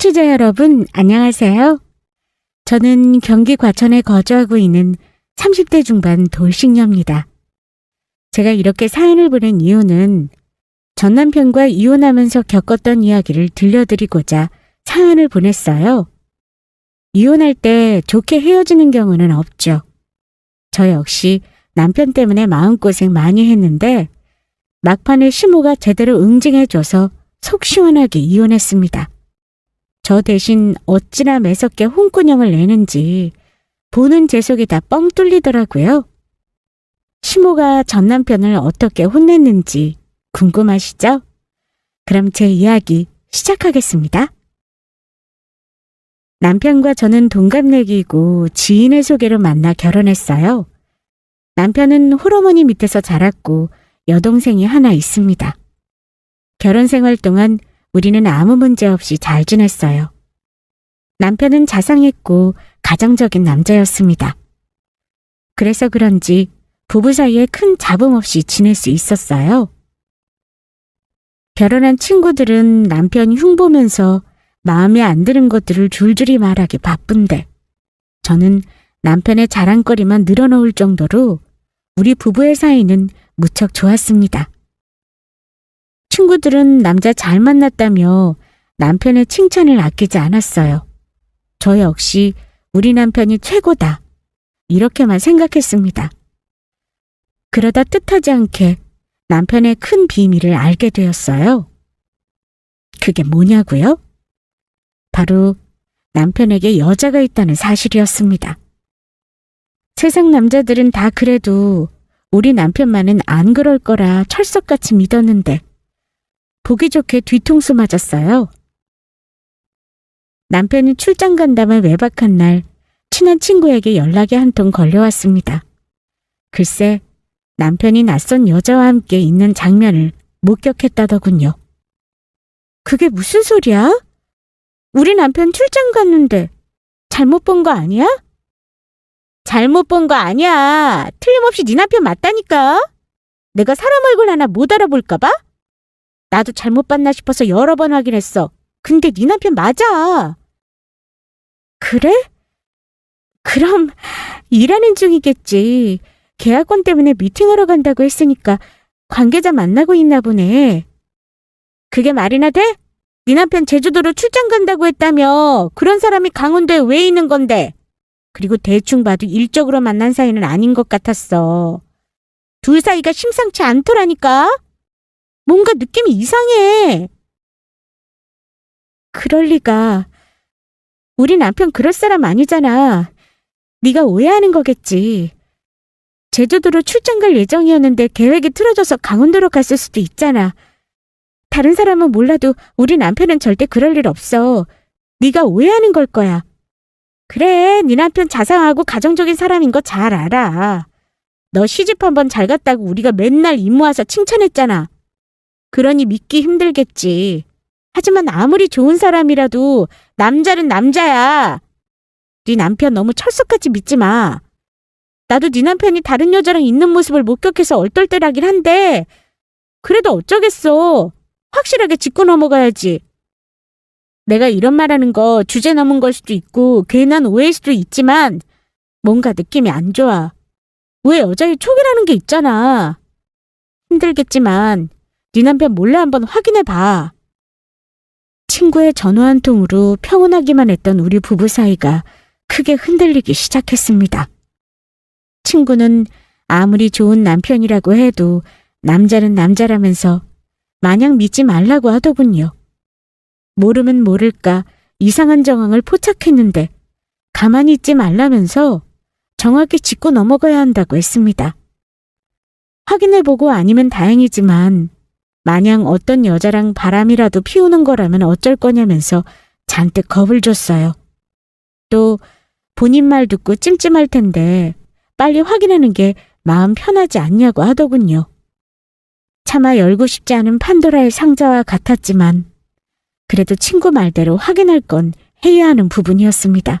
청취자 여러분, 안녕하세요. 저는 경기 과천에 거주하고 있는 30대 중반 돌싱녀입니다. 제가 이렇게 사연을 보낸 이유는 전 남편과 이혼하면서 겪었던 이야기를 들려드리고자 사연을 보냈어요. 이혼할 때 좋게 헤어지는 경우는 없죠. 저 역시 남편 때문에 마음고생 많이 했는데 막판에 시모가 제대로 응징해줘서 속 시원하게 이혼했습니다. 저 대신 어찌나 매섭게 홍군형을 내는지 보는 제 속이 다 뻥 뚫리더라고요. 시모가 전 남편을 어떻게 혼냈는지 궁금하시죠? 그럼 제 이야기 시작하겠습니다. 남편과 저는 동갑내기이고 지인의 소개로 만나 결혼했어요. 남편은 홀어머니 밑에서 자랐고 여동생이 하나 있습니다. 결혼 생활 동안 우리는 아무 문제 없이 잘 지냈어요. 남편은 자상했고 가정적인 남자였습니다. 그래서 그런지 부부 사이에 큰 잡음 없이 지낼 수 있었어요. 결혼한 친구들은 남편 흉 보면서 마음에 안 드는 것들을 줄줄이 말하기 바쁜데 저는 남편의 자랑거리만 늘어놓을 정도로 우리 부부의 사이는 무척 좋았습니다. 친구들은 남자 잘 만났다며 남편의 칭찬을 아끼지 않았어요. 저 역시 우리 남편이 최고다. 이렇게만 생각했습니다. 그러다 뜻하지 않게 남편의 큰 비밀을 알게 되었어요. 그게 뭐냐고요? 바로 남편에게 여자가 있다는 사실이었습니다. 세상 남자들은 다 그래도 우리 남편만은 안 그럴 거라 철석같이 믿었는데 보기 좋게 뒤통수 맞았어요. 남편이 출장 간다며 외박한 날 친한 친구에게 연락이 한 통 걸려왔습니다. 글쎄 남편이 낯선 여자와 함께 있는 장면을 목격했다더군요. 그게 무슨 소리야? 우리 남편 출장 갔는데 잘못 본 거 아니야? 잘못 본 거 아니야. 틀림없이 네 남편 맞다니까. 내가 사람 얼굴 하나 못 알아볼까 봐? 나도 잘못 봤나 싶어서 여러 번 확인했어. 근데 네 남편 맞아. 그래? 그럼 일하는 중이겠지. 계약권 때문에 미팅하러 간다고 했으니까 관계자 만나고 있나 보네. 그게 말이나 돼? 네 남편 제주도로 출장 간다고 했다며. 그런 사람이 강원도에 왜 있는 건데? 그리고 대충 봐도 일적으로 만난 사이는 아닌 것 같았어. 둘 사이가 심상치 않더라니까? 뭔가 느낌이 이상해. 그럴 리가. 우리 남편 그럴 사람 아니잖아. 네가 오해하는 거겠지. 제주도로 출장 갈 예정이었는데 계획이 틀어져서 강원도로 갔을 수도 있잖아. 다른 사람은 몰라도 우리 남편은 절대 그럴 일 없어. 네가 오해하는 걸 거야. 그래, 네 남편 자상하고 가정적인 사람인 거 잘 알아. 너 시집 한번 잘 갔다고 우리가 맨날 이모 와서 칭찬했잖아. 그러니 믿기 힘들겠지. 하지만 아무리 좋은 사람이라도 남자는 남자야. 네 남편 너무 철석같이 믿지 마. 나도 네 남편이 다른 여자랑 있는 모습을 목격해서 얼떨떨하긴 한데 그래도 어쩌겠어. 확실하게 짚고 넘어가야지. 내가 이런 말하는 거 주제 넘은 걸 수도 있고 괜한 오해일 수도 있지만 뭔가 느낌이 안 좋아. 왜 여자의 촉이라는 게 있잖아. 힘들겠지만 네 남편 몰래 한번 확인해봐. 친구의 전화 한 통으로 평온하기만 했던 우리 부부 사이가 크게 흔들리기 시작했습니다. 친구는 아무리 좋은 남편이라고 해도 남자는 남자라면서 마냥 믿지 말라고 하더군요. 모르면 모를까 이상한 정황을 포착했는데 가만히 있지 말라면서 정확히 짚고 넘어가야 한다고 했습니다. 확인해보고 아니면 다행이지만 마냥 어떤 여자랑 바람이라도 피우는 거라면 어쩔 거냐면서 잔뜩 겁을 줬어요. 또 본인 말 듣고 찜찜할 텐데 빨리 확인하는 게 마음 편하지 않냐고 하더군요. 차마 열고 싶지 않은 판도라의 상자와 같았지만 그래도 친구 말대로 확인할 건 해야 하는 부분이었습니다.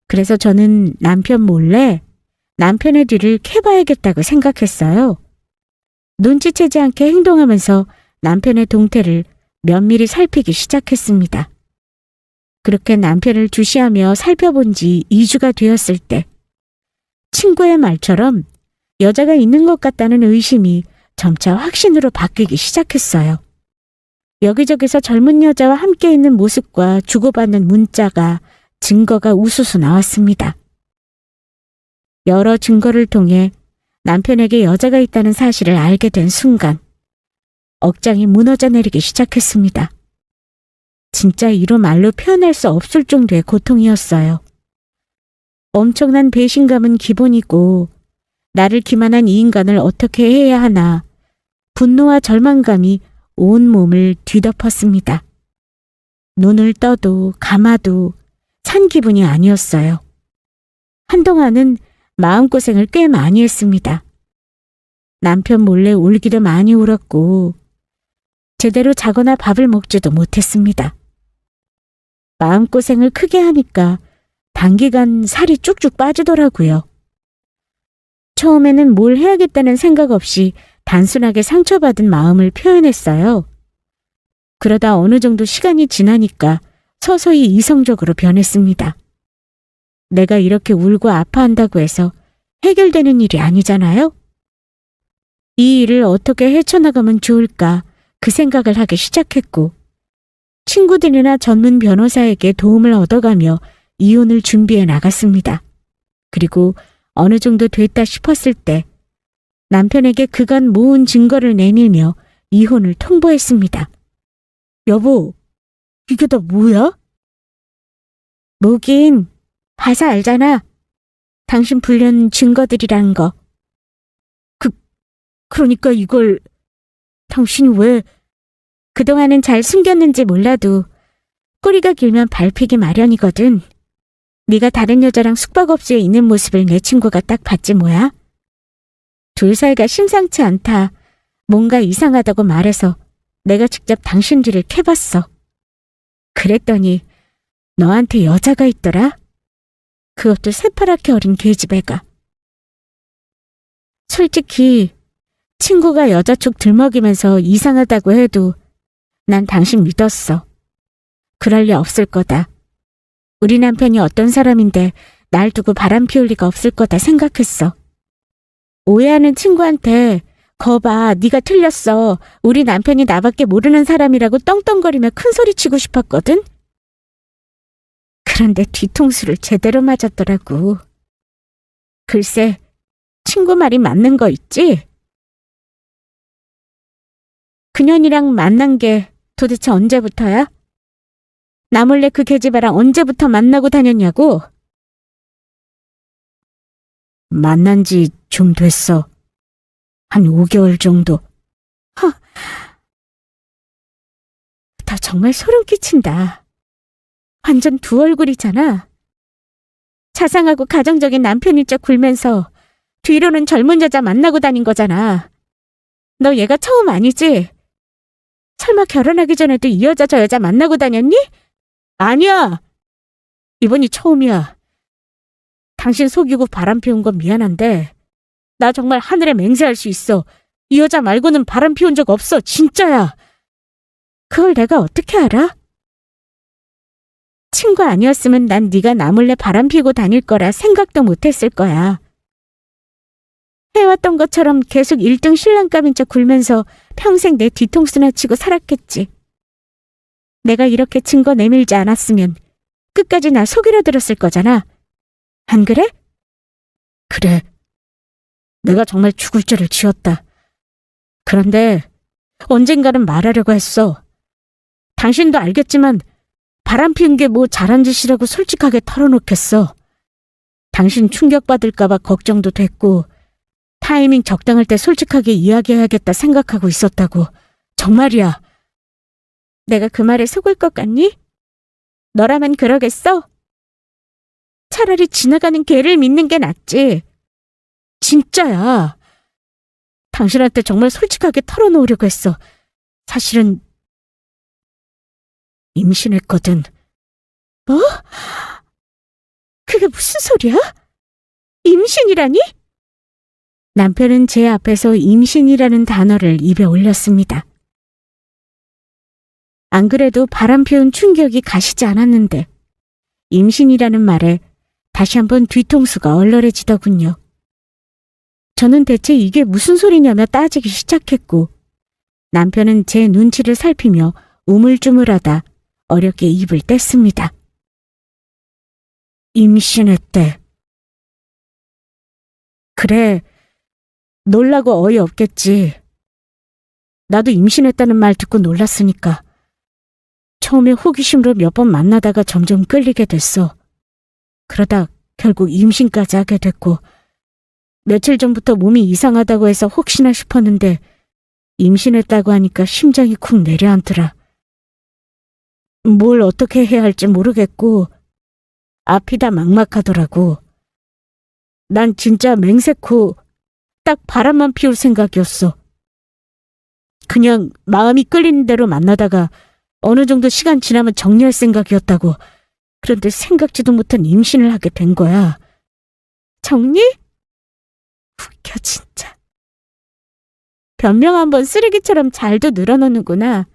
그래서 저는 남편 몰래 남편의 뒤를 캐봐야겠다고 생각했어요. 눈치채지 않게 행동하면서 남편의 동태를 면밀히 살피기 시작했습니다. 그렇게 남편을 주시하며 살펴본 지 2주가 되었을 때 친구의 말처럼 여자가 있는 것 같다는 의심이 점차 확신으로 바뀌기 시작했어요. 여기저기서 젊은 여자와 함께 있는 모습과 주고받는 문자가 증거가 우수수 나왔습니다. 여러 증거를 통해 남편에게 여자가 있다는 사실을 알게 된 순간 억장이 무너져 내리기 시작했습니다. 진짜 이로 말로 표현할 수 없을 정도의 고통이었어요. 엄청난 배신감은 기본이고 나를 기만한 이 인간을 어떻게 해야 하나 분노와 절망감이 온 몸을 뒤덮었습니다. 눈을 떠도 감아도 산 기분이 아니었어요. 한동안은 마음고생을 꽤 많이 했습니다. 남편 몰래 울기도 많이 울었고 제대로 자거나 밥을 먹지도 못했습니다. 마음고생을 크게 하니까 단기간 살이 쭉쭉 빠지더라고요. 처음에는 뭘 해야겠다는 생각 없이 단순하게 상처받은 마음을 표현했어요. 그러다 어느 정도 시간이 지나니까 서서히 이성적으로 변했습니다. 내가 이렇게 울고 아파한다고 해서 해결되는 일이 아니잖아요? 이 일을 어떻게 헤쳐나가면 좋을까 그 생각을 하기 시작했고 친구들이나 전문 변호사에게 도움을 얻어가며 이혼을 준비해 나갔습니다. 그리고 어느 정도 됐다 싶었을 때 남편에게 그간 모은 증거를 내밀며 이혼을 통보했습니다. 여보, 이게 다 뭐야? 뭐긴, 봐서 알잖아. 당신 불륜 증거들이란 거. 그러니까 이걸 당신이 왜... 그동안은 잘 숨겼는지 몰라도 꼬리가 길면 밟히기 마련이거든. 네가 다른 여자랑 숙박업소에 있는 모습을 내 친구가 딱 봤지 뭐야? 둘 사이가 심상치 않다. 뭔가 이상하다고 말해서 내가 직접 당신 뒤를 캐봤어. 그랬더니 너한테 여자가 있더라? 그것도 새파랗게 어린 계집애가. 솔직히 친구가 여자 쪽 들먹이면서 이상하다고 해도 난 당신 믿었어. 그럴 리 없을 거다. 우리 남편이 어떤 사람인데 날 두고 바람 피울 리가 없을 거다 생각했어. 오해하는 친구한테 거봐 네가 틀렸어. 우리 남편이 나밖에 모르는 사람이라고 떵떵거리며 큰소리치고 싶었거든. 그런데 뒤통수를 제대로 맞았더라고. 글쎄 친구 말이 맞는 거 있지? 그년이랑 만난 게 도대체 언제부터야? 나 몰래 그 계집애랑 언제부터 만나고 다녔냐고? 만난 지 좀 됐어. 한 5개월 정도. 나 정말 소름 끼친다. 완전 두 얼굴이잖아. 자상하고 가정적인 남편일 적 굴면서 뒤로는 젊은 여자 만나고 다닌 거잖아. 너 얘가 처음 아니지? 설마 결혼하기 전에도 이 여자 저 여자 만나고 다녔니? 아니야. 이번이 처음이야. 당신 속이고 바람 피운 건 미안한데 나 정말 하늘에 맹세할 수 있어. 이 여자 말고는 바람 피운 적 없어. 진짜야. 그걸 내가 어떻게 알아? 친구 아니었으면 난 네가 나 몰래 바람 피우고 다닐 거라 생각도 못했을 거야. 해왔던 것처럼 계속 1등 신랑감인 척 굴면서 평생 내 뒤통수나 치고 살았겠지. 내가 이렇게 증거 내밀지 않았으면 끝까지 나 속이려 들었을 거잖아. 안 그래? 그래. 내가 정말 죽을 죄를 지었다. 그런데 언젠가는 말하려고 했어. 당신도 알겠지만 바람 피운 게 뭐 잘한 짓이라고 솔직하게 털어놓겠어. 당신 충격받을까 봐 걱정도 됐고 타이밍 적당할 때 솔직하게 이야기해야겠다 생각하고 있었다고. 정말이야. 내가 그 말에 속을 것 같니? 너라면 그러겠어? 차라리 지나가는 개를 믿는 게 낫지. 진짜야. 당신한테 정말 솔직하게 털어놓으려고 했어. 사실은 임신했거든. 뭐? 그게 무슨 소리야? 임신이라니? 남편은 제 앞에서 임신이라는 단어를 입에 올렸습니다. 안 그래도 바람 피운 충격이 가시지 않았는데 임신이라는 말에 다시 한번 뒤통수가 얼얼해지더군요. 저는 대체 이게 무슨 소리냐며 따지기 시작했고 남편은 제 눈치를 살피며 우물쭈물하다 어렵게 입을 뗐습니다. 임신했대. 그래, 놀라고 어이없겠지. 나도 임신했다는 말 듣고 놀랐으니까. 처음에 호기심으로 몇 번 만나다가 점점 끌리게 됐어. 그러다 결국 임신까지 하게 됐고 며칠 전부터 몸이 이상하다고 해서 혹시나 싶었는데 임신했다고 하니까 심장이 쿵 내려앉더라. 뭘 어떻게 해야 할지 모르겠고 앞이 다 막막하더라고. 난 진짜 맹세코 딱 바람만 피울 생각이었어. 그냥 마음이 끌리는 대로 만나다가 어느 정도 시간 지나면 정리할 생각이었다고. 그런데 생각지도 못한 임신을 하게 된 거야. 정리? 웃겨 진짜. 변명 한번 쓰레기처럼 잘도 늘어놓는구나.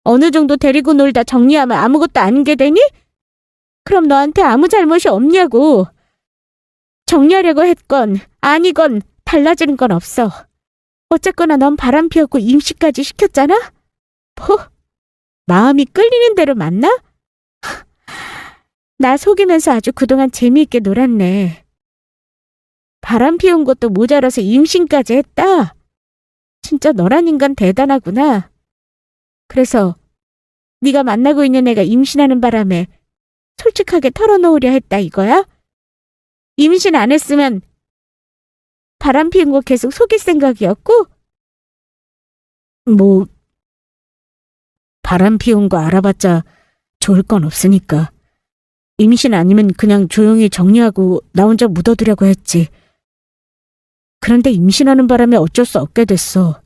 어느 정도 데리고 놀다 정리하면 아무것도 아닌 게 되니? 그럼 너한테 아무 잘못이 없냐고. 정리하려고 했건 아니건 달라지는 건 없어. 어쨌거나 넌 바람 피웠고 임신까지 시켰잖아? 뭐? 마음이 끌리는 대로 만나? 나 속이면서 아주 그동안 재미있게 놀았네. 바람 피운 것도 모자라서 임신까지 했다? 진짜 너란 인간 대단하구나. 그래서 네가 만나고 있는 애가 임신하는 바람에 솔직하게 털어놓으려 했다 이거야? 임신 안 했으면 바람 피운 거 계속 속일 생각이었고? 뭐 바람 피운 거 알아봤자 좋을 건 없으니까. 임신 아니면 그냥 조용히 정리하고 나 혼자 묻어두려고 했지. 그런데 임신하는 바람에 어쩔 수 없게 됐어.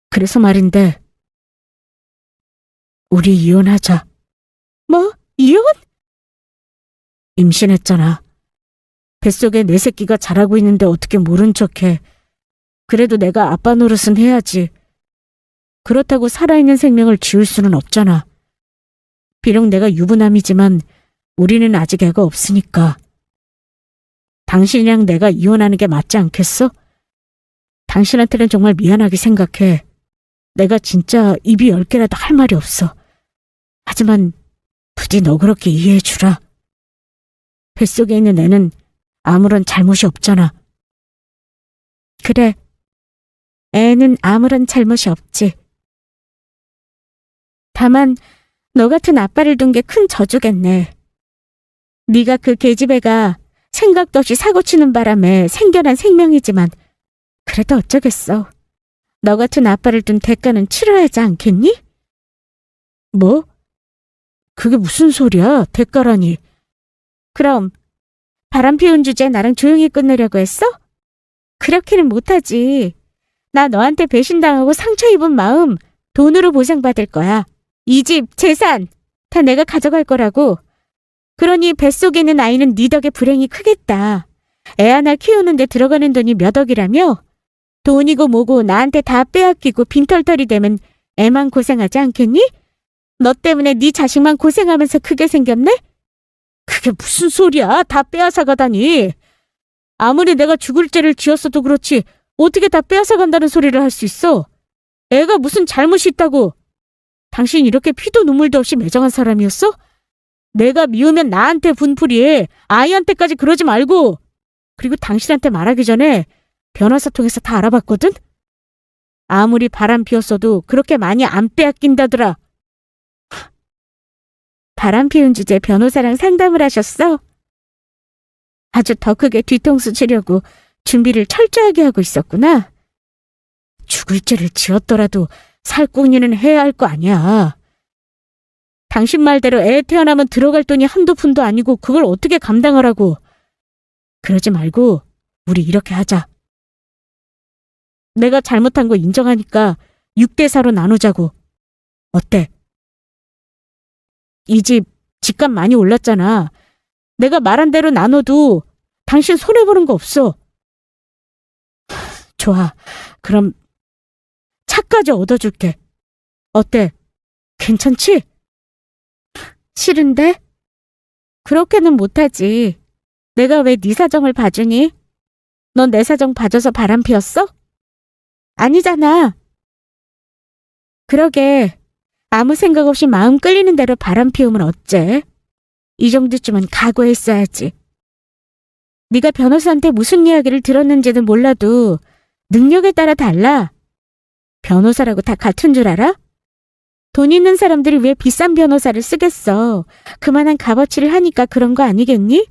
그래서 말인데 우리 이혼하자. 뭐? 이혼? 임신했잖아. 뱃속에 내 새끼가 자라고 있는데 어떻게 모른 척해. 그래도 내가 아빠 노릇은 해야지. 그렇다고 살아있는 생명을 지울 수는 없잖아. 비록 내가 유부남이지만 우리는 아직 애가 없으니까. 당신이랑 내가 이혼하는 게 맞지 않겠어? 당신한테는 정말 미안하게 생각해. 내가 진짜 입이 10개라도 할 말이 없어. 하지만 부디 너 그렇게 이해해주라. 뱃속에 있는 애는 아무런 잘못이 없잖아. 그래. 애는 아무런 잘못이 없지. 다만 너 같은 아빠를 둔 게 큰 저주겠네. 네가 그 계집애가 생각도 없이 사고치는 바람에 생겨난 생명이지만 그래도 어쩌겠어. 너 같은 아빠를 둔 대가는 치러야 하지 않겠니? 뭐? 그게 무슨 소리야? 대가라니. 그럼 바람 피운 주제 나랑 조용히 끝내려고 했어? 그렇게는 못하지. 나 너한테 배신당하고 상처 입은 마음 돈으로 보상받을 거야. 이 집, 재산 다 내가 가져갈 거라고. 그러니 뱃속에 있는 아이는 네 덕에 불행이 크겠다. 애 하나 키우는데 들어가는 돈이 몇 억이라며? 돈이고 뭐고 나한테 다 빼앗기고 빈털털이 되면 애만 고생하지 않겠니? 너 때문에 네 자식만 고생하면서 크게 생겼네? 그게 무슨 소리야? 다 빼앗아 가다니. 아무리 내가 죽을 죄를 지었어도 그렇지 어떻게 다 빼앗아 간다는 소리를 할 수 있어? 애가 무슨 잘못이 있다고. 당신 이렇게 피도 눈물도 없이 매정한 사람이었어? 내가 미우면 나한테 분풀이해. 아이한테까지 그러지 말고. 그리고 당신한테 말하기 전에 변호사 통해서 다 알아봤거든? 아무리 바람 피웠어도 그렇게 많이 안 빼앗긴다더라. 바람 피운 주제 변호사랑 상담을 하셨어? 아주 더 크게 뒤통수 치려고 준비를 철저하게 하고 있었구나. 죽을 죄를 지었더라도 살궁리는 해야 할 거 아니야. 당신 말대로 애 태어나면 들어갈 돈이 한두 푼도 아니고 그걸 어떻게 감당하라고. 그러지 말고 우리 이렇게 하자. 내가 잘못한 거 인정하니까 6대4로 나누자고. 어때? 이 집 집값 많이 올랐잖아. 내가 말한 대로 나눠도 당신 손해보는 거 없어. 좋아. 그럼 차까지 얻어줄게. 어때? 괜찮지? 싫은데? 그렇게는 못하지. 내가 왜 네 사정을 봐주니? 넌 내 사정 봐줘서 바람 피웠어? 아니잖아. 그러게. 아무 생각 없이 마음 끌리는 대로 바람 피우면 어째? 이 정도쯤은 각오했어야지. 네가 변호사한테 무슨 이야기를 들었는지는 몰라도 능력에 따라 달라. 변호사라고 다 같은 줄 알아? 돈 있는 사람들이 왜 비싼 변호사를 쓰겠어? 그만한 값어치를 하니까 그런 거 아니겠니?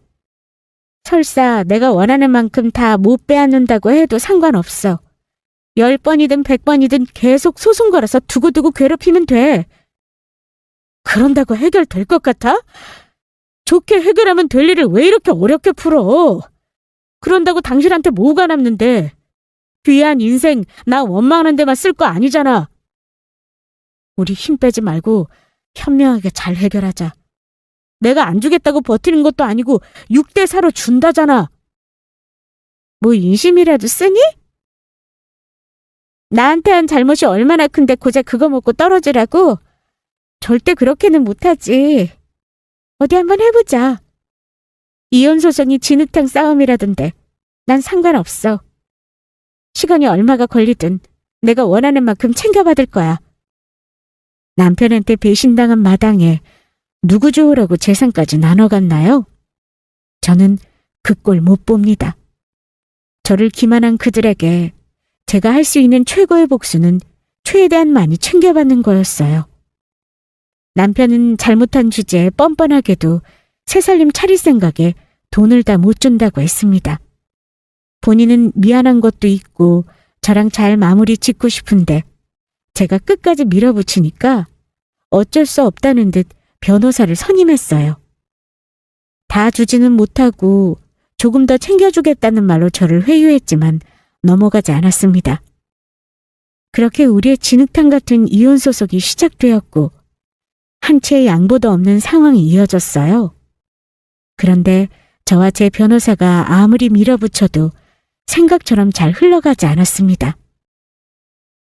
설사 내가 원하는 만큼 다 못 빼앗는다고 해도 상관없어. 10번이든 100번이든 계속 소송 걸어서 두고두고 괴롭히면 돼. 그런다고 해결될 것 같아? 좋게 해결하면 될 일을 왜 이렇게 어렵게 풀어? 그런다고 당신한테 뭐가 남는데? 귀한 인생 나 원망하는 데만 쓸 거 아니잖아. 우리 힘 빼지 말고 현명하게 잘 해결하자. 내가 안 주겠다고 버티는 것도 아니고 6대4로 준다잖아. 뭐 인심이라도 쓰니? 나한테 한 잘못이 얼마나 큰데 고작 그거 먹고 떨어지라고? 절대 그렇게는 못하지. 어디 한번 해보자. 이혼 소송이 진흙탕 싸움이라던데 난 상관없어. 시간이 얼마가 걸리든 내가 원하는 만큼 챙겨받을 거야. 남편한테 배신당한 마당에 누구 좋으라고 재산까지 나눠갔나요? 저는 그 꼴 못 봅니다. 저를 기만한 그들에게 제가 할 수 있는 최고의 복수는 최대한 많이 챙겨받는 거였어요. 남편은 잘못한 주제에 뻔뻔하게도 새살림 차릴 생각에 돈을 다 못 준다고 했습니다. 본인은 미안한 것도 있고 저랑 잘 마무리 짓고 싶은데 제가 끝까지 밀어붙이니까 어쩔 수 없다는 듯 변호사를 선임했어요. 다 주지는 못하고 조금 더 챙겨주겠다는 말로 저를 회유했지만 넘어가지 않았습니다. 그렇게 우리의 진흙탕 같은 이혼 소송이 시작되었고 한 채의 양보도 없는 상황이 이어졌어요. 그런데 저와 제 변호사가 아무리 밀어붙여도 생각처럼 잘 흘러가지 않았습니다.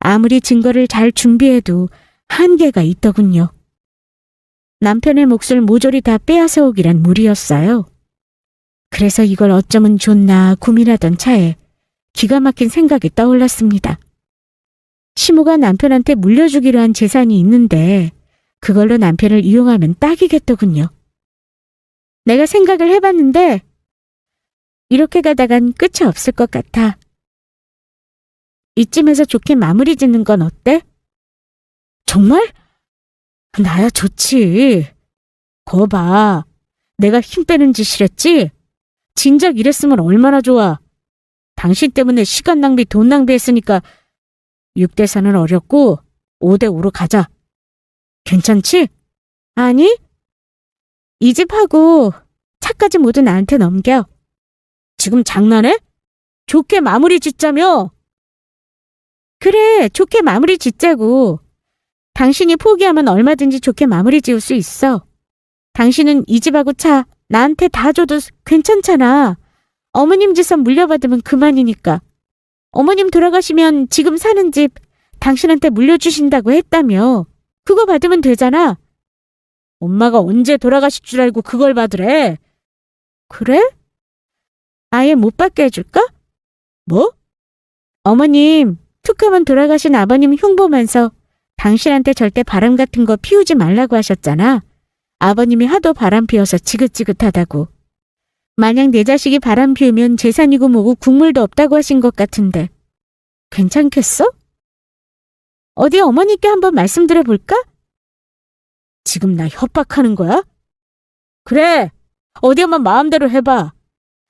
아무리 증거를 잘 준비해도 한계가 있더군요. 남편의 몫을 모조리 다 빼앗아 오기란 무리였어요. 그래서 이걸 어쩌면 좋나 고민하던 차에 기가 막힌 생각이 떠올랐습니다. 시모가 남편한테 물려주기로 한 재산이 있는데 그걸로 남편을 이용하면 딱이겠더군요. 내가 생각을 해봤는데 이렇게 가다간 끝이 없을 것 같아. 이쯤에서 좋게 마무리 짓는 건 어때? 정말? 나야 좋지. 거 봐. 내가 힘 빼는 짓이랬지? 진작 이랬으면 얼마나 좋아. 당신 때문에 시간 낭비, 돈 낭비했으니까 6대4는 어렵고 5대5로 가자. 괜찮지? 아니? 이 집 하고 차까지 모두 나한테 넘겨. 지금 장난해? 좋게 마무리 짓자며? 그래, 좋게 마무리 짓자고. 당신이 포기하면 얼마든지 좋게 마무리 지을 수 있어. 당신은 이 집하고 차 나한테 다 줘도 괜찮잖아. 어머님 재산 물려받으면 그만이니까. 어머님 돌아가시면 지금 사는 집 당신한테 물려주신다고 했다며. 그거 받으면 되잖아. 엄마가 언제 돌아가실 줄 알고 그걸 받으래. 그래? 아예 못 받게 해줄까? 뭐? 어머님, 툭하면 돌아가신 아버님 흉보면서 당신한테 절대 바람 같은 거 피우지 말라고 하셨잖아. 아버님이 하도 바람 피워서 지긋지긋하다고. 만약 내 자식이 바람 피우면 재산이고 뭐고 국물도 없다고 하신 것 같은데. 괜찮겠어? 어디 어머니께 한번 말씀드려볼까? 지금 나 협박하는 거야? 그래, 어디 한번 마음대로 해봐.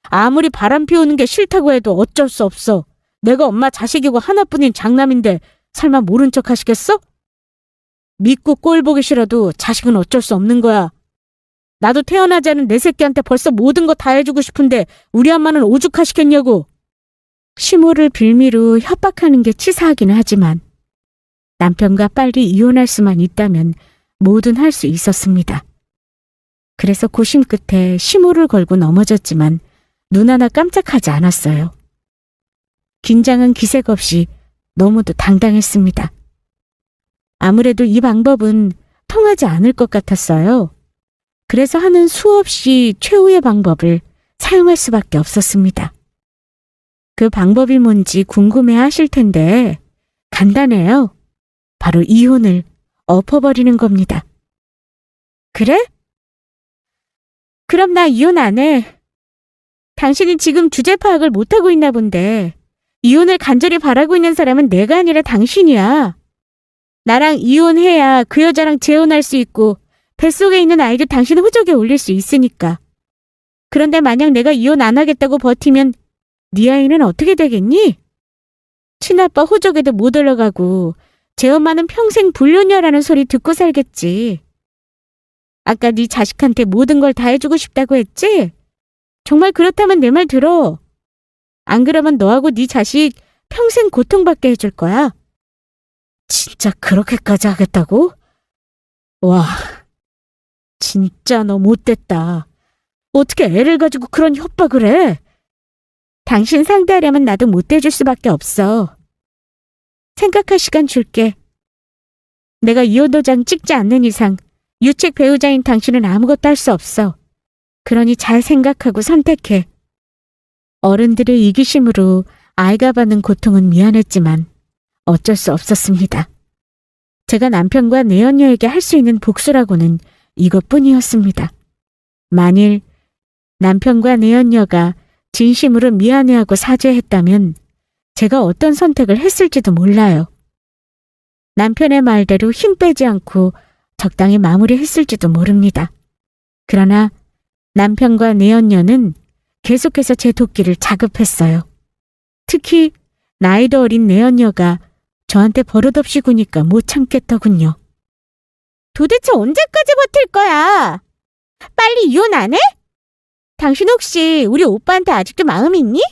아무리 바람 피우는 게 싫다고 해도 어쩔 수 없어. 내가 엄마 자식이고 하나뿐인 장남인데 설마 모른 척 하시겠어? 믿고 꼴 보기 싫어도 자식은 어쩔 수 없는 거야. 나도 태어나지 않은 내 새끼한테 벌써 모든 거 다 해주고 싶은데 우리 엄마는 오죽하시겠냐고. 시모를 빌미로 협박하는 게 치사하기는 하지만 남편과 빨리 이혼할 수만 있다면 뭐든 할 수 있었습니다. 그래서 고심 끝에 시모를 걸고 넘어졌지만 눈 하나 깜짝하지 않았어요. 긴장은 기색 없이 너무도 당당했습니다. 아무래도 이 방법은 통하지 않을 것 같았어요. 그래서 하는 수없이 최후의 방법을 사용할 수밖에 없었습니다. 그 방법이 뭔지 궁금해 하실 텐데 간단해요. 바로 이혼을 엎어버리는 겁니다. 그래? 그럼 나 이혼 안 해. 당신이 지금 주제 파악을 못하고 있나 본데 이혼을 간절히 바라고 있는 사람은 내가 아니라 당신이야. 나랑 이혼해야 그 여자랑 재혼할 수 있고 뱃속에 있는 아이도 당신 호적에 올릴 수 있으니까. 그런데 만약 내가 이혼 안 하겠다고 버티면 네 아이는 어떻게 되겠니? 친아빠 호적에도 못 올라가고 제 엄마는 평생 불륜녀라는 소리 듣고 살겠지. 아까 네 자식한테 모든 걸 다 해주고 싶다고 했지? 정말 그렇다면 내 말 들어. 안 그러면 너하고 네 자식 평생 고통받게 해줄 거야. 진짜 그렇게까지 하겠다고? 와, 진짜 너 못됐다. 어떻게 애를 가지고 그런 협박을 해? 당신 상대하려면 나도 못해줄 수밖에 없어. 생각할 시간 줄게. 내가 이혼 도장 찍지 않는 이상 유책 배우자인 당신은 아무것도 할 수 없어. 그러니 잘 생각하고 선택해. 어른들의 이기심으로 아이가 받는 고통은 미안했지만 어쩔 수 없었습니다. 제가 남편과 내연녀에게 할 수 있는 복수라고는 이것뿐이었습니다. 만일 남편과 내연녀가 진심으로 미안해하고 사죄했다면 제가 어떤 선택을 했을지도 몰라요. 남편의 말대로 힘 빼지 않고 적당히 마무리했을지도 모릅니다. 그러나 남편과 내연녀는 계속해서 제 도끼를 자극했어요. 특히 나이도 어린 내연녀가 저한테 버릇없이 구니까 못 참겠더군요. 도대체 언제까지 버틸 거야? 빨리 이혼 안 해? 당신 혹시 우리 오빠한테 아직도 마음 있니?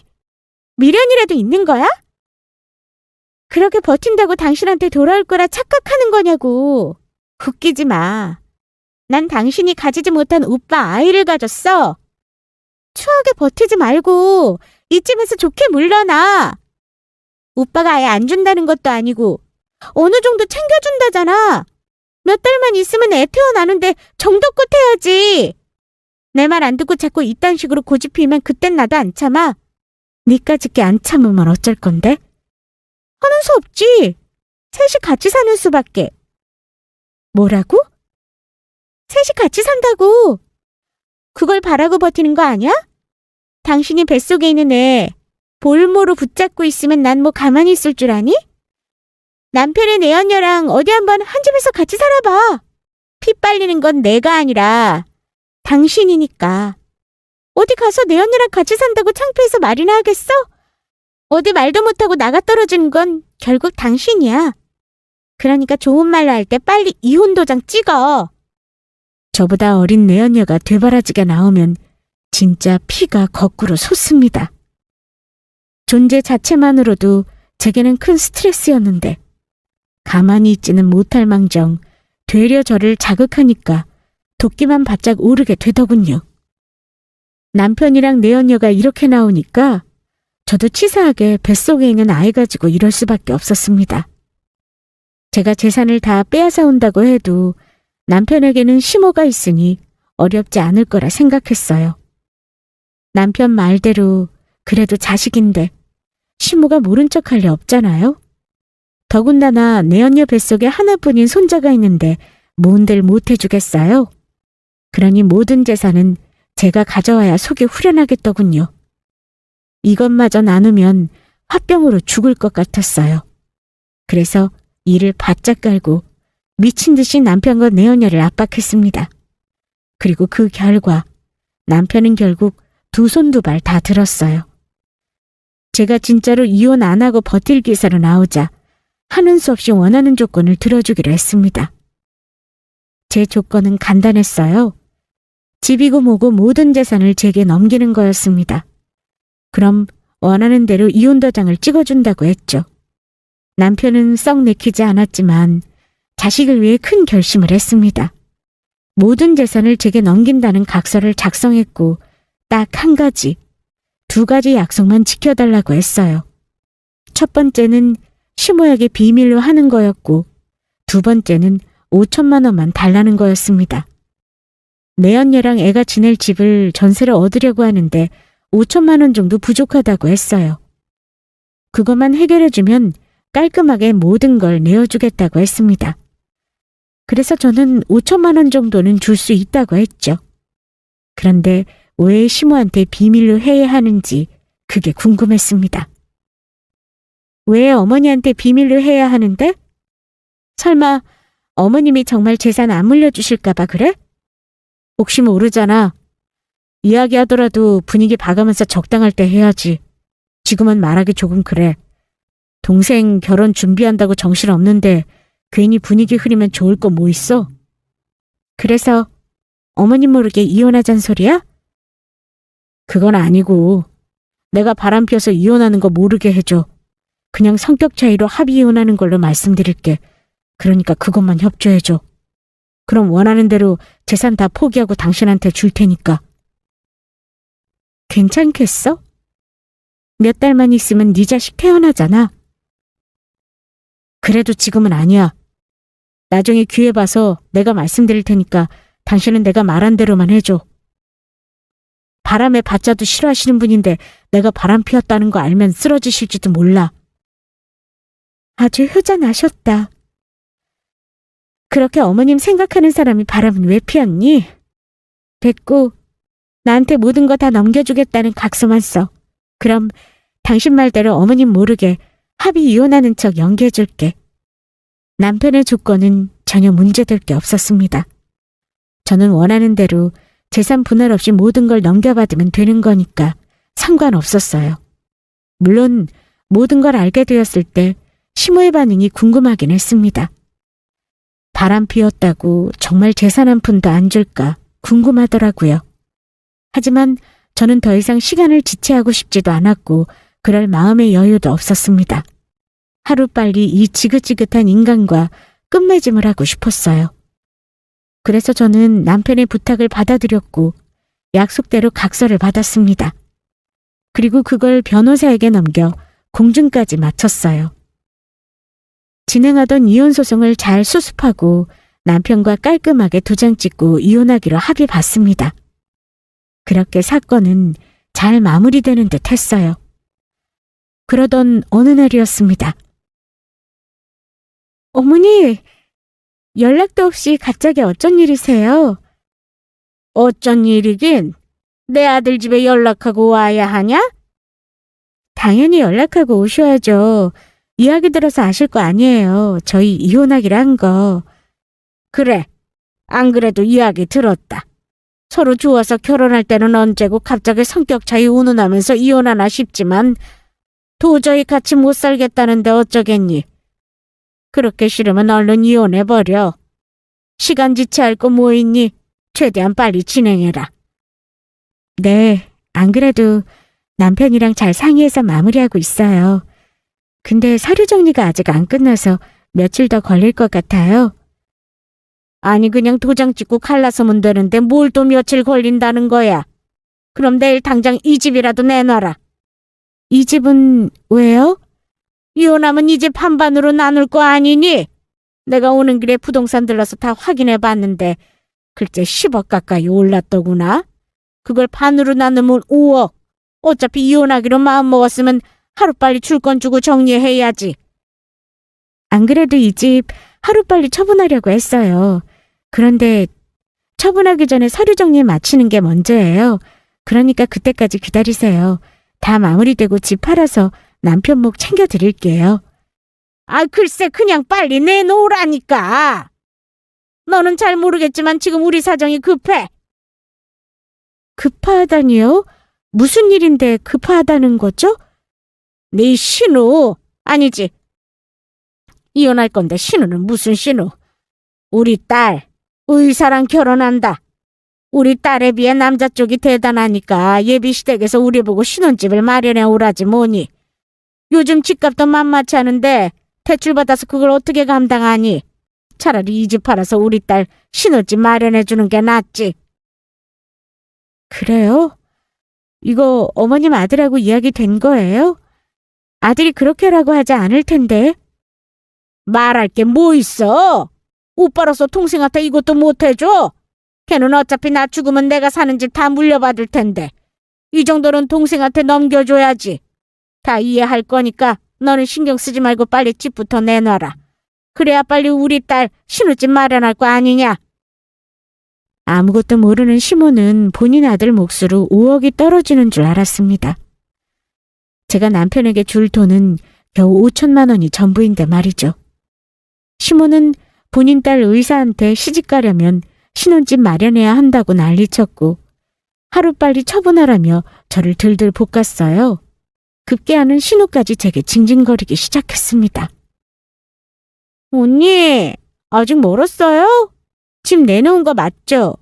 미련이라도 있는 거야? 그렇게 버틴다고 당신한테 돌아올 거라 착각하는 거냐고. 웃기지 마. 난 당신이 가지지 못한 오빠 아이를 가졌어. 추하게 버티지 말고 이쯤에서 좋게 물러나. 오빠가 아예 안 준다는 것도 아니고 어느 정도 챙겨준다잖아. 몇 달만 있으면 애 태어나는데 정도껏 해야지. 내 말 안 듣고 자꾸 이딴 식으로 고집 피우면 그땐 나도 안 참아. 니까짓게 안 참으면 어쩔 건데? 하는 수 없지. 셋이 같이 사는 수밖에. 뭐라고? 셋이 같이 산다고. 그걸 바라고 버티는 거 아니야? 당신이 뱃속에 있는 애 볼모로 붙잡고 있으면 난 뭐 가만히 있을 줄 아니? 남편의 내연녀랑 어디 한번 한 집에서 같이 살아봐. 피 빨리는 건 내가 아니라 당신이니까. 어디 가서 내연녀랑 같이 산다고 창피해서 말이나 하겠어? 어디 말도 못하고 나가 떨어지는 건 결국 당신이야. 그러니까 좋은 말로 할 때 빨리 이혼 도장 찍어. 저보다 어린 내연녀가 되바라지가 나오면 진짜 피가 거꾸로 솟습니다. 존재 자체만으로도 제게는 큰 스트레스였는데 가만히 있지는 못할 망정 되려 저를 자극하니까 도끼만 바짝 오르게 되더군요. 남편이랑 내연녀가 이렇게 나오니까 저도 치사하게 뱃속에 있는 아이 가지고 이럴 수밖에 없었습니다. 제가 재산을 다 빼앗아 온다고 해도 남편에게는 시모가 있으니 어렵지 않을 거라 생각했어요. 남편 말대로 그래도 자식인데 시모가 모른 척할 리 없잖아요. 더군다나 내연녀 뱃속에 하나뿐인 손자가 있는데 뭔들 못해주겠어요. 그러니 모든 재산은 제가 가져와야 속이 후련하겠더군요. 이것마저 나누면 화병으로 죽을 것 같았어요. 그래서 이를 바짝 깔고 미친 듯이 남편과 내연녀를 압박했습니다. 그리고 그 결과 남편은 결국 두 손 두 발 다 들었어요. 제가 진짜로 이혼 안 하고 버틸 기세로 나오자 하는 수 없이 원하는 조건을 들어주기로 했습니다. 제 조건은 간단했어요. 집이고 뭐고 모든 재산을 제게 넘기는 거였습니다. 그럼 원하는 대로 이혼 도장을 찍어준다고 했죠. 남편은 썩 내키지 않았지만 자식을 위해 큰 결심을 했습니다. 모든 재산을 제게 넘긴다는 각서를 작성했고 딱 한 가지, 두 가지 약속만 지켜달라고 했어요. 첫 번째는 시모에게 비밀로 하는 거였고 두 번째는 5천만 원만 달라는 거였습니다. 내언니랑 애가 지낼 집을 전세를 얻으려고 하는데 5천만 원 정도 부족하다고 했어요. 그것만 해결해주면 깔끔하게 모든 걸 내어주겠다고 했습니다. 그래서 저는 5천만 원 정도는 줄 수 있다고 했죠. 그런데 왜 시모한테 비밀로 해야 하는지 그게 궁금했습니다. 왜 어머니한테 비밀로 해야 하는데? 설마 어머님이 정말 재산 안 물려주실까 봐 그래? 혹시 모르잖아. 이야기하더라도 분위기 봐가면서 적당할 때 해야지. 지금은 말하기 조금 그래. 동생 결혼 준비한다고 정신없는데 괜히 분위기 흐리면 좋을 거 뭐 있어? 그래서 어머님 모르게 이혼하잔 소리야? 그건 아니고 내가 바람 피워서 이혼하는 거 모르게 해줘. 그냥 성격 차이로 합의 이혼하는 걸로 말씀드릴게. 그러니까 그것만 협조해줘. 그럼 원하는 대로 재산 다 포기하고 당신한테 줄 테니까. 괜찮겠어? 몇 달만 있으면 네 자식 태어나잖아. 그래도 지금은 아니야. 나중에 기회 봐서 내가 말씀드릴 테니까 당신은 내가 말한 대로만 해줘. 바람에 바자도 싫어하시는 분인데 내가 바람 피웠다는 거 알면 쓰러지실지도 몰라. 아주 효자나셨다. 그렇게 어머님 생각하는 사람이 바람은 왜 피웠니? 됐고 나한테 모든 거 다 넘겨주겠다는 각서만 써. 그럼 당신 말대로 어머님 모르게 합의 이혼하는 척 연기해줄게. 남편의 조건은 전혀 문제될 게 없었습니다. 저는 원하는 대로 재산 분할 없이 모든 걸 넘겨받으면 되는 거니까 상관없었어요. 물론 모든 걸 알게 되었을 때 시모의 반응이 궁금하긴 했습니다. 바람 피웠다고 정말 재산 한 푼도 안 줄까 궁금하더라고요. 하지만 저는 더 이상 시간을 지체하고 싶지도 않았고 그럴 마음의 여유도 없었습니다. 하루빨리 이 지긋지긋한 인간과 끝맺음을 하고 싶었어요. 그래서 저는 남편의 부탁을 받아들였고 약속대로 각서를 받았습니다. 그리고 그걸 변호사에게 넘겨 공증까지 마쳤어요. 진행하던 이혼 소송을 잘 수습하고 남편과 깔끔하게 도장 찍고 이혼하기로 합의 봤습니다. 그렇게 사건은 잘 마무리되는 듯 했어요. 그러던 어느 날이었습니다. 어머니, 연락도 없이 갑자기 어쩐 일이세요? 어쩐 일이긴? 내 아들 집에 연락하고 와야 하냐? 당연히 연락하고 오셔야죠. 이야기 들어서 아실 거 아니에요. 저희 이혼하기로 한 거. 그래, 안 그래도 이야기 들었다. 서로 좋아서 결혼할 때는 언제고 갑자기 성격 차이 운운하면서 이혼하나 싶지만 도저히 같이 못 살겠다는데 어쩌겠니? 그렇게 싫으면 얼른 이혼해버려. 시간 지체할 거 뭐 있니? 최대한 빨리 진행해라. 네, 안 그래도 남편이랑 잘 상의해서 마무리하고 있어요. 근데 서류 정리가 아직 안 끝나서 며칠 더 걸릴 것 같아요. 아니 그냥 도장 찍고 갈라서면 되는데 뭘 또 며칠 걸린다는 거야. 그럼 내일 당장 이 집이라도 내놔라. 이 집은 왜요? 이혼하면 이 집 반반으로 나눌 거 아니니? 내가 오는 길에 부동산 들러서 다 확인해 봤는데 글쎄 10억 가까이 올랐더구나. 그걸 반으로 나누면 5억. 어차피 이혼하기로 마음먹었으면 하루빨리 줄 건 주고 정리해야지. 안 그래도 이 집 하루빨리 처분하려고 했어요. 그런데 처분하기 전에 서류 정리 마치는 게 먼저예요. 그러니까 그때까지 기다리세요. 다 마무리되고 집 팔아서 남편 목 챙겨드릴게요. 아 글쎄 그냥 빨리 내놓으라니까. 너는 잘 모르겠지만 지금 우리 사정이 급해. 급하다니요? 무슨 일인데 급하다는 거죠? 네 신우 아니지. 이혼할 건데 신우는 무슨 신우. 우리 딸 의사랑 결혼한다. 우리 딸에 비해 남자 쪽이 대단하니까 예비시댁에서 우리 보고 신혼집을 마련해 오라지 뭐니. 요즘 집값도 만만치 않은데 대출받아서 그걸 어떻게 감당하니. 차라리 이 집 팔아서 우리 딸 신혼집 마련해 주는 게 낫지. 그래요? 이거 어머님 아들하고 이야기 된 거예요? 아들이 그렇게라고 하지 않을 텐데. 말할 게 뭐 있어? 오빠로서 동생한테 이것도 못 해줘? 걔는 어차피 나 죽으면 내가 사는 집 다 물려받을 텐데 이 정도는 동생한테 넘겨줘야지. 다 이해할 거니까 너는 신경 쓰지 말고 빨리 집부터 내놔라. 그래야 빨리 우리 딸 신우집 마련할 거 아니냐. 아무것도 모르는 시모는 본인 아들 몫으로 5억이 떨어지는 줄 알았습니다. 제가 남편에게 줄 돈은 겨우 5천만 원이 전부인데 말이죠. 시모는 본인 딸 의사한테 시집 가려면 신혼집 마련해야 한다고 난리쳤고 하루빨리 처분하라며 저를 들들 볶았어요. 급기야는 신우까지 제게 징징거리기 시작했습니다. 언니, 아직 멀었어요? 집 내놓은 거 맞죠?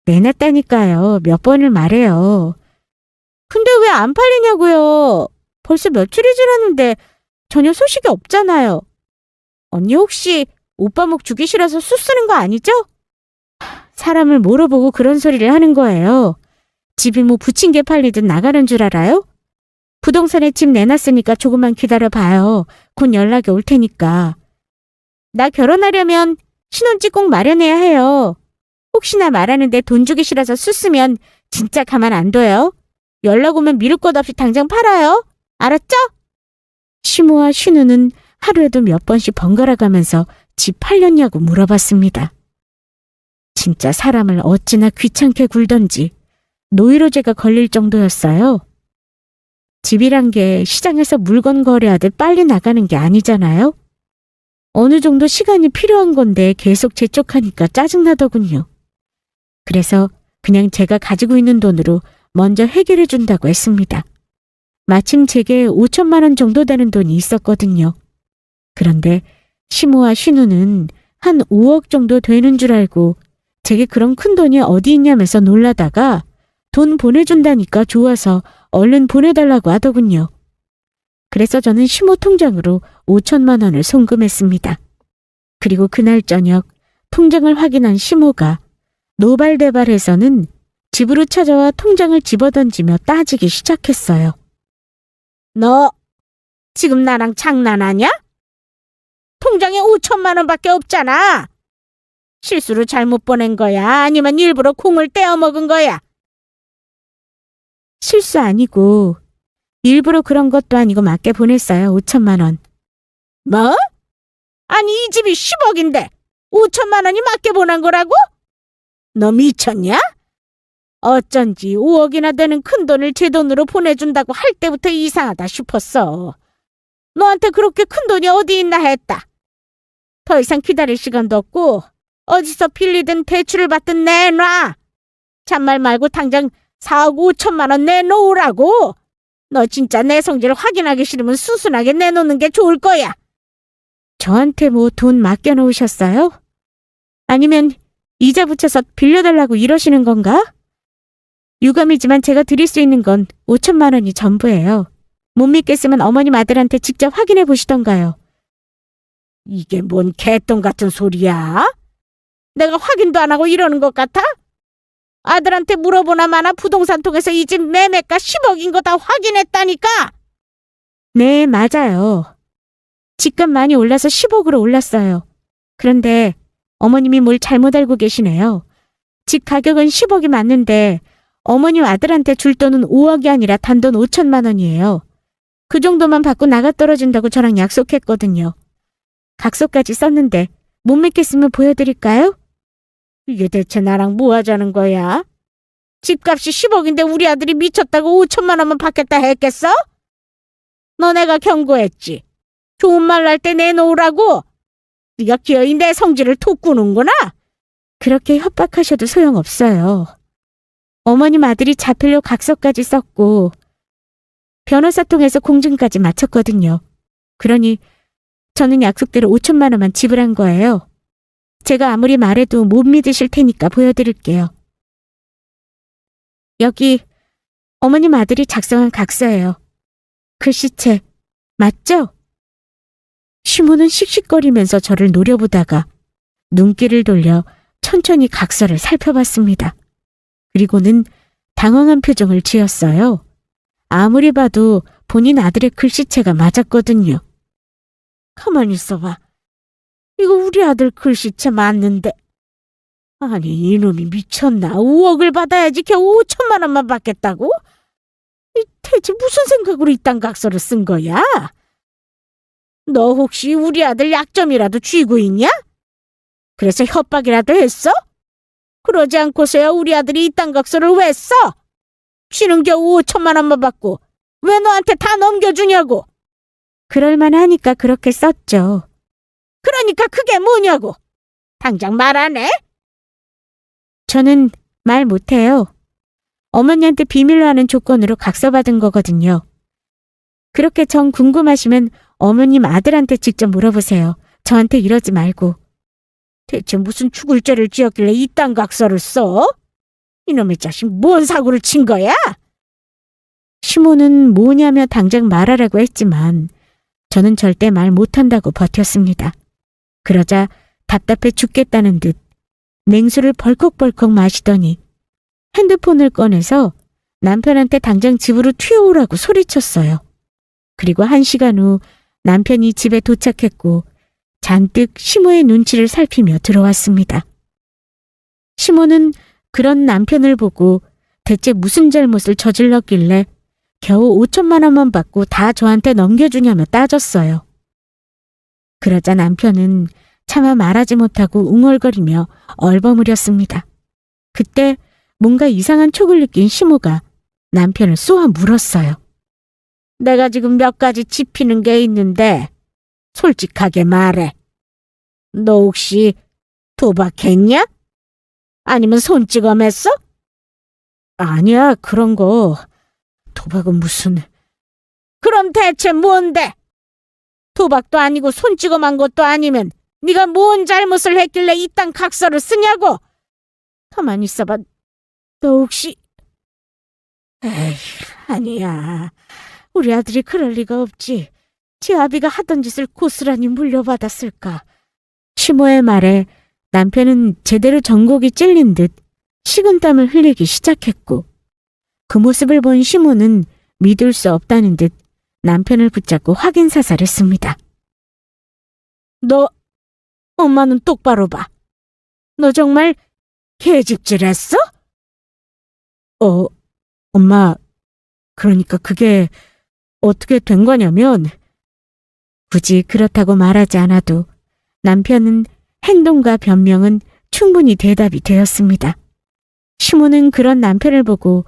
내놨다니까요. 몇 번을 말해요. 근데 왜 안 팔리냐고요? 벌써 며칠이 지났는데 전혀 소식이 없잖아요. 언니 혹시 오빠 목 주기 싫어서 수 쓰는 거 아니죠? 사람을 물어보고 그런 소리를 하는 거예요. 집이 뭐 부침개 팔리듯 나가는 줄 알아요? 부동산에 집 내놨으니까 조금만 기다려봐요. 곧 연락이 올 테니까. 나 결혼하려면 신혼집 꼭 마련해야 해요. 혹시나 말하는데 돈 주기 싫어서 수 쓰면 진짜 가만 안 둬요. 연락 오면 미룰 것 없이 당장 팔아요. 알았죠? 시모와 신우는 하루에도 몇 번씩 번갈아 가면서 집 팔렸냐고 물어봤습니다. 진짜 사람을 어찌나 귀찮게 굴던지 노이로제가 걸릴 정도였어요. 집이란 게 시장에서 물건 거래하듯 빨리 나가는 게 아니잖아요. 어느 정도 시간이 필요한 건데 계속 재촉하니까 짜증나더군요. 그래서 그냥 제가 가지고 있는 돈으로 먼저 해결해 준다고 했습니다. 마침 제게 5천만 원 정도 되는 돈이 있었거든요. 그런데 시모와 신우는 한 5억 정도 되는 줄 알고 제게 그런 큰 돈이 어디 있냐면서 놀라다가 돈 보내준다니까 좋아서 얼른 보내달라고 하더군요. 그래서 저는 시모 통장으로 5천만 원을 송금했습니다. 그리고 그날 저녁 통장을 확인한 시모가 노발대발해서는 집으로 찾아와 통장을 집어던지며 따지기 시작했어요. 너 지금 나랑 장난하냐? 통장에 5천만 원밖에 없잖아. 실수로 잘못 보낸 거야? 아니면 일부러 콩을 떼어 먹은 거야? 실수 아니고 일부러 그런 것도 아니고 맞게 보냈어요. 5천만 원. 뭐? 아니 이 집이 10억인데 5천만 원이 맞게 보낸 거라고? 너 미쳤냐? 어쩐지 5억이나 되는 큰 돈을 제 돈으로 보내준다고 할 때부터 이상하다 싶었어. 너한테 그렇게 큰 돈이 어디 있나 했다. 더 이상 기다릴 시간도 없고 어디서 빌리든 대출을 받든 내놔. 잔말 말고 당장 4억 5천만 원 내놓으라고. 너 진짜 내 성질 확인하기 싫으면 순순하게 내놓는 게 좋을 거야. 저한테 뭐 돈 맡겨놓으셨어요? 아니면 이자 붙여서 빌려달라고 이러시는 건가? 유감이지만 제가 드릴 수 있는 건 5천만 원이 전부예요. 못 믿겠으면 어머님 아들한테 직접 확인해 보시던가요. 이게 뭔 개똥 같은 소리야? 내가 확인도 안 하고 이러는 것 같아? 아들한테 물어보나 마나 부동산 통해서 이 집 매매가 10억인 거 다 확인했다니까? 네, 맞아요. 집값 많이 올라서 10억으로 올랐어요. 그런데 어머님이 뭘 잘못 알고 계시네요. 집 가격은 10억이 맞는데 어머님 아들한테 줄 돈은 5억이 아니라 단돈 5천만 원이에요. 그 정도만 받고 나가 떨어진다고 저랑 약속했거든요. 각서까지 썼는데 못 믿겠으면 보여드릴까요? 이게 대체 나랑 뭐 하자는 거야? 집값이 10억인데 우리 아들이 미쳤다고 5천만 원만 받겠다 했겠어? 너네가 경고했지. 좋은 말 날 때 내놓으라고. 네가 기어이 내 성질을 돋구는구나. 그렇게 협박하셔도 소용없어요. 어머님 아들이 자필로 각서까지 썼고 변호사 통해서 공증까지 마쳤거든요. 그러니 저는 약속대로 5천만 원만 지불한 거예요. 제가 아무리 말해도 못 믿으실 테니까 보여드릴게요. 여기 어머님 아들이 작성한 각서예요. 글씨체 맞죠? 시모는 씩씩거리면서 저를 노려보다가 눈길을 돌려 천천히 각서를 살펴봤습니다. 그리고는 당황한 표정을 지었어요. 아무리 봐도 본인 아들의 글씨체가 맞았거든요. 가만히 있어봐. 이거 우리 아들 글씨체 맞는데. 아니, 이놈이 미쳤나? 5억을 받아야지 겨우 5천만 원만 받겠다고? 대체 무슨 생각으로 이딴 각서를 쓴 거야? 너 혹시 우리 아들 약점이라도 쥐고 있냐? 그래서 협박이라도 했어? 그러지 않고서야 우리 아들이 이딴 각서를 왜 써? 쥐는 겨우 5천만 원만 받고 왜 너한테 다 넘겨주냐고? 그럴만하니까 그렇게 썼죠. 그러니까 그게 뭐냐고? 당장 말 안 해? 저는 말 못해요. 어머니한테 비밀로 하는 조건으로 각서받은 거거든요. 그렇게 정 궁금하시면 어머님 아들한테 직접 물어보세요. 저한테 이러지 말고. 대체 무슨 죽을 죄를 지었길래 이딴 각서를 써? 이놈의 자식 뭔 사고를 친 거야? 시모는 뭐냐며 당장 말하라고 했지만 저는 절대 말 못한다고 버텼습니다. 그러자 답답해 죽겠다는 듯 냉수를 벌컥벌컥 마시더니 핸드폰을 꺼내서 남편한테 당장 집으로 튀어오라고 소리쳤어요. 그리고 1시간 후 남편이 집에 도착했고 잔뜩 시모의 눈치를 살피며 들어왔습니다. 시모는 그런 남편을 보고 대체 무슨 잘못을 저질렀길래 겨우 5천만 원만 받고 다 저한테 넘겨주냐며 따졌어요. 그러자 남편은 차마 말하지 못하고 웅얼거리며 얼버무렸습니다. 그때 뭔가 이상한 촉을 느낀 시모가 남편을 쏘아 물었어요. 내가 지금 몇 가지 짚히는 게 있는데 솔직하게 말해. 너 혹시 도박했냐? 아니면 손찌검했어? 아니야, 그런 거. 도박은 무슨... 그럼 대체 뭔데? 도박도 아니고 손찌검한 것도 아니면 네가 뭔 잘못을 했길래 이딴 각서를 쓰냐고? 가만히 있어봐. 너 혹시... 에이, 아니야. 우리 아들이 그럴 리가 없지. 제 아비가 하던 짓을 고스란히 물려받았을까. 시모의 말에 남편은 제대로 전곡이 찔린 듯 식은땀을 흘리기 시작했고 그 모습을 본 시모는 믿을 수 없다는 듯 남편을 붙잡고 확인사살했습니다. 너, 엄마는 똑바로 봐. 너 정말 계집질했어? 엄마, 그러니까 그게 어떻게 된 거냐면 굳이 그렇다고 말하지 않아도 남편은 행동과 변명은 충분히 대답이 되었습니다. 시모는 그런 남편을 보고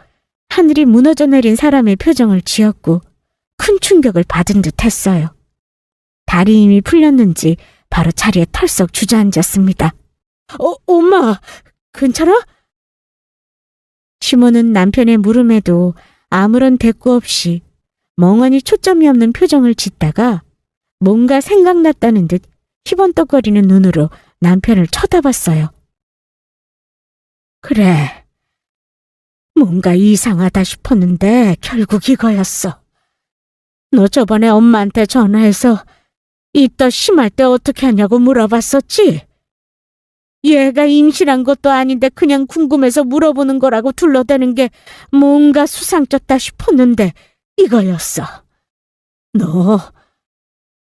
하늘이 무너져 내린 사람의 표정을 지었고 큰 충격을 받은 듯 했어요. 다리 힘이 풀렸는지 바로 자리에 털썩 주저앉았습니다. 엄마, 괜찮아? 시모는 남편의 물음에도 아무런 대꾸 없이 멍하니 초점이 없는 표정을 짓다가 뭔가 생각났다는 듯 희번떡거리는 눈으로 남편을 쳐다봤어요. 그래, 뭔가 이상하다 싶었는데 결국 이거였어. 너 저번에 엄마한테 전화해서 이따 심할 때 어떻게 하냐고 물어봤었지? 얘가 임신한 것도 아닌데 그냥 궁금해서 물어보는 거라고 둘러대는 게 뭔가 수상쩍다 싶었는데 이거였어. 너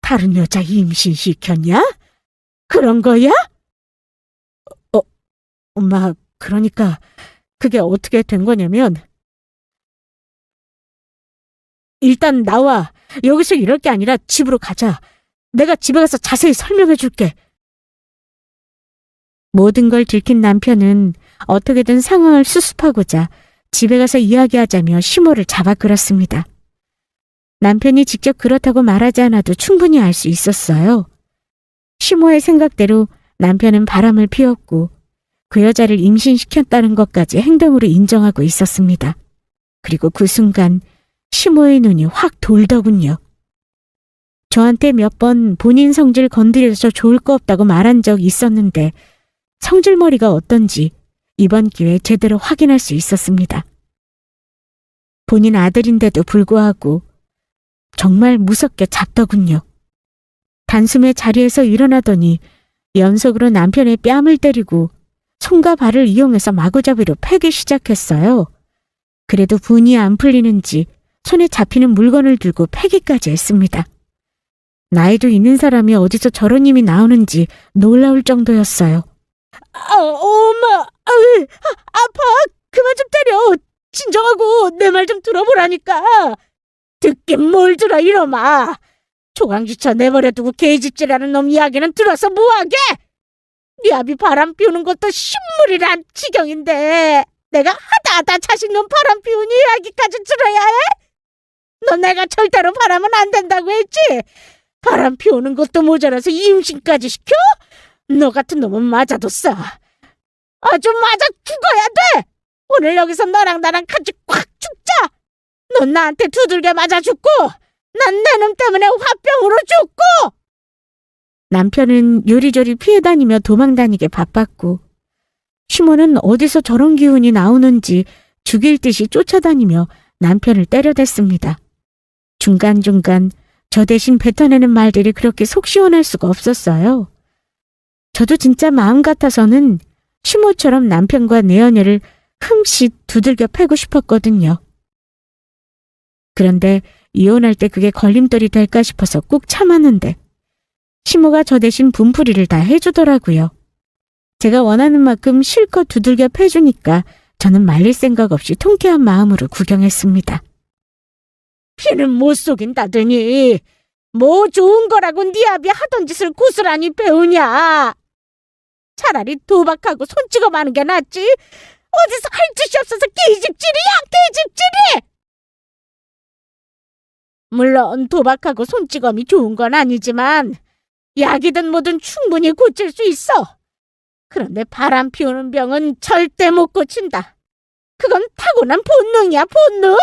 다른 여자 임신시켰냐? 그런 거야? 엄마, 그러니까 그게 어떻게 된 거냐면 일단 나와. 여기서 이럴 게 아니라 집으로 가자. 내가 집에 가서 자세히 설명해 줄게. 모든 걸 들킨 남편은 어떻게든 상황을 수습하고자 집에 가서 이야기하자며 시모를 잡아 끌었습니다. 남편이 직접 그렇다고 말하지 않아도 충분히 알 수 있었어요. 시모의 생각대로 남편은 바람을 피웠고 그 여자를 임신시켰다는 것까지 행동으로 인정하고 있었습니다. 그리고 그 순간 시모의 눈이 확 돌더군요. 저한테 몇 번 본인 성질 건드려서 좋을 거 없다고 말한 적 있었는데 성질머리가 어떤지 이번 기회에 제대로 확인할 수 있었습니다. 본인 아들인데도 불구하고 정말 무섭게 잡더군요. 단숨에 자리에서 일어나더니 연속으로 남편의 뺨을 때리고 손과 발을 이용해서 마구잡이로 패기 시작했어요. 그래도 분이 안 풀리는지 손에 잡히는 물건을 들고 패기까지 했습니다. 나이도 있는 사람이 어디서 저런 힘이 나오는지 놀라울 정도였어요. 엄마, 아파. 그만 좀 때려. 진정하고 내 말 좀 들어보라니까. 듣긴 뭘 들어 이놈아. 조강지쳐 내버려두고 개집질하는 놈 이야기는 들어서 뭐하게? 네 아비 바람 피우는 것도 신물이란 지경인데 내가 하다 자식놈 바람 피우는 이야기까지 들어야 해? 너 내가 절대로 바람은 안 된다고 했지? 바람 피우는 것도 모자라서 임신까지 시켜? 너 같은 놈은 맞아도 싸. 아주 맞아 죽어야 돼. 오늘 여기서 너랑 나랑 같이 꽉 죽자. 넌 나한테 두들겨 맞아 죽고 난 내 놈 때문에 화병으로 죽고. 남편은 요리조리 피해 다니며 도망 다니게 바빴고 시모는 어디서 저런 기운이 나오는지 죽일 듯이 쫓아다니며 남편을 때려댔습니다. 중간중간 저 대신 뱉어내는 말들이 그렇게 속 시원할 수가 없었어요. 저도 진짜 마음 같아서는 시모처럼 남편과 내연녀를 흠칫 두들겨 패고 싶었거든요. 그런데 이혼할 때 그게 걸림돌이 될까 싶어서 꾹 참았는데 시모가 저 대신 분풀이를 다 해주더라고요. 제가 원하는 만큼 실컷 두들겨 패주니까 저는 말릴 생각 없이 통쾌한 마음으로 구경했습니다. 피는 못 속인다더니 뭐 좋은 거라고 네 아비 하던 짓을 고스란히 배우냐. 차라리 도박하고 손찌검 하는 게 낫지. 어디서 할 짓이 없어서 개집질이야 개집질이. 물론 도박하고 손찌검이 좋은 건 아니지만 약이든 뭐든 충분히 고칠 수 있어. 그런데 바람 피우는 병은 절대 못 고친다. 그건 타고난 본능이야 본능.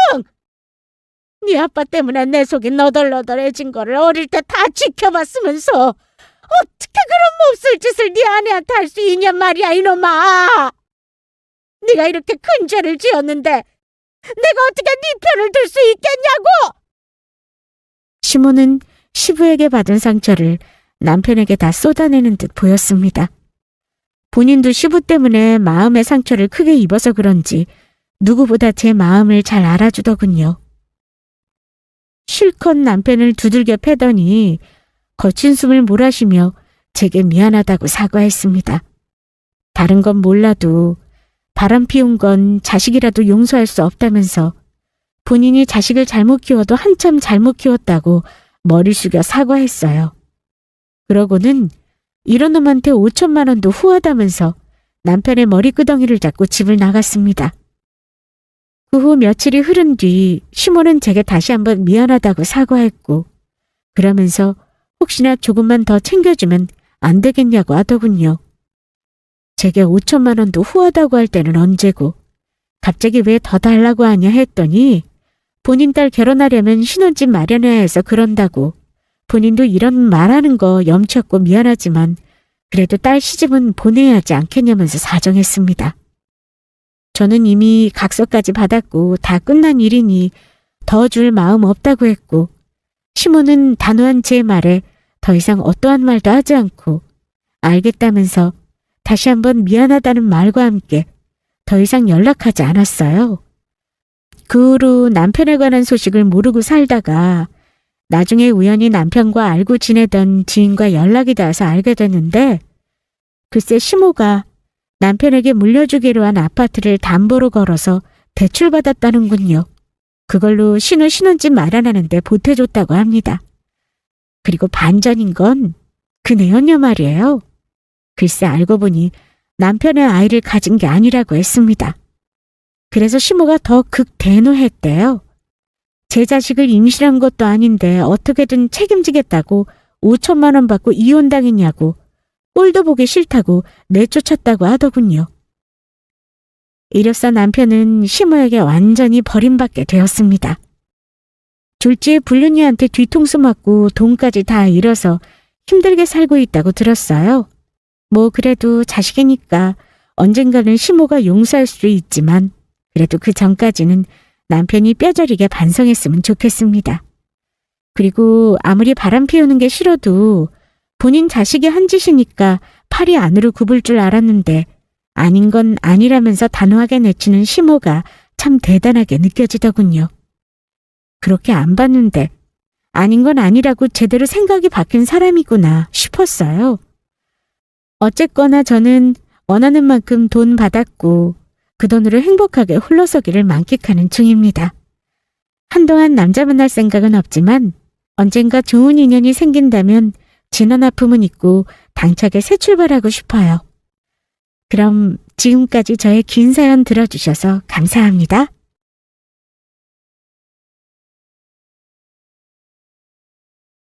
네 아빠 때문에 내 속이 너덜너덜해진 거를 어릴 때 다 지켜봤으면서 어떻게 그런 몹쓸 짓을 네 아내한테 할 수 있냔 말이야 이놈아. 네가 이렇게 큰 죄를 지었는데 내가 어떻게 네 편을 들 수 있겠냐고. 시모는 시부에게 받은 상처를 남편에게 다 쏟아내는 듯 보였습니다. 본인도 시부 때문에 마음의 상처를 크게 입어서 그런지 누구보다 제 마음을 잘 알아주더군요. 실컷 남편을 두들겨 패더니 거친 숨을 몰아쉬며 제게 미안하다고 사과했습니다. 다른 건 몰라도 바람 피운 건 자식이라도 용서할 수 없다면서 본인이 자식을 잘못 키워도 한참 잘못 키웠다고 머리 숙여 사과했어요. 그러고는 이런 놈한테 5천만 원도 후하다면서 남편의 머리끄덩이를 잡고 집을 나갔습니다. 그 후 며칠이 흐른 뒤 시모는 제게 다시 한번 미안하다고 사과했고 그러면서 혹시나 조금만 더 챙겨주면 안 되겠냐고 하더군요. 제게 5천만 원도 후하다고 할 때는 언제고 갑자기 왜 더 달라고 하냐 했더니 본인 딸 결혼하려면 신혼집 마련해야 해서 그런다고. 본인도 이런 말하는 거 염치없고 미안하지만 그래도 딸 시집은 보내야 하지 않겠냐면서 사정했습니다. 저는 이미 각서까지 받았고 다 끝난 일이니 더 줄 마음 없다고 했고 시모는 단호한 제 말에 더 이상 어떠한 말도 하지 않고 알겠다면서 다시 한번 미안하다는 말과 함께 더 이상 연락하지 않았어요. 그 후로 남편에 관한 소식을 모르고 살다가 나중에 우연히 남편과 알고 지내던 지인과 연락이 닿아서 알게 됐는데 글쎄 시모가 남편에게 물려주기로 한 아파트를 담보로 걸어서 대출받았다는군요. 그걸로 신혼집 마련하는데 보태줬다고 합니다. 그리고 반전인 건 그 내연녀 말이에요. 글쎄 알고 보니 남편의 아이를 가진 게 아니라고 했습니다. 그래서 시모가 더 극대노했대요. 제 자식을 임신한 것도 아닌데 어떻게든 책임지겠다고 5천만 원 받고 이혼당했냐고 꼴도 보기 싫다고 내쫓았다고 하더군요. 이력서 남편은 시모에게 완전히 버림받게 되었습니다. 졸지에 불륜이한테 뒤통수 맞고 돈까지 다 잃어서 힘들게 살고 있다고 들었어요. 뭐 그래도 자식이니까 언젠가는 시모가 용서할 수 있지만 그래도 그 전까지는 남편이 뼈저리게 반성했으면 좋겠습니다. 그리고 아무리 바람 피우는 게 싫어도 본인 자식이 한 짓이니까 팔이 안으로 굽을 줄 알았는데 아닌 건 아니라면서 단호하게 내치는 시모가 참 대단하게 느껴지더군요. 그렇게 안 봤는데 아닌 건 아니라고 제대로 생각이 바뀐 사람이구나 싶었어요. 어쨌거나 저는 원하는 만큼 돈 받았고 그 돈으로 행복하게 홀로서기를 만끽하는 중입니다. 한동안 남자 만날 생각은 없지만 언젠가 좋은 인연이 생긴다면 지난 아픔은 잊고 당차게 새 출발하고 싶어요. 그럼 지금까지 저의 긴 사연 들어주셔서 감사합니다.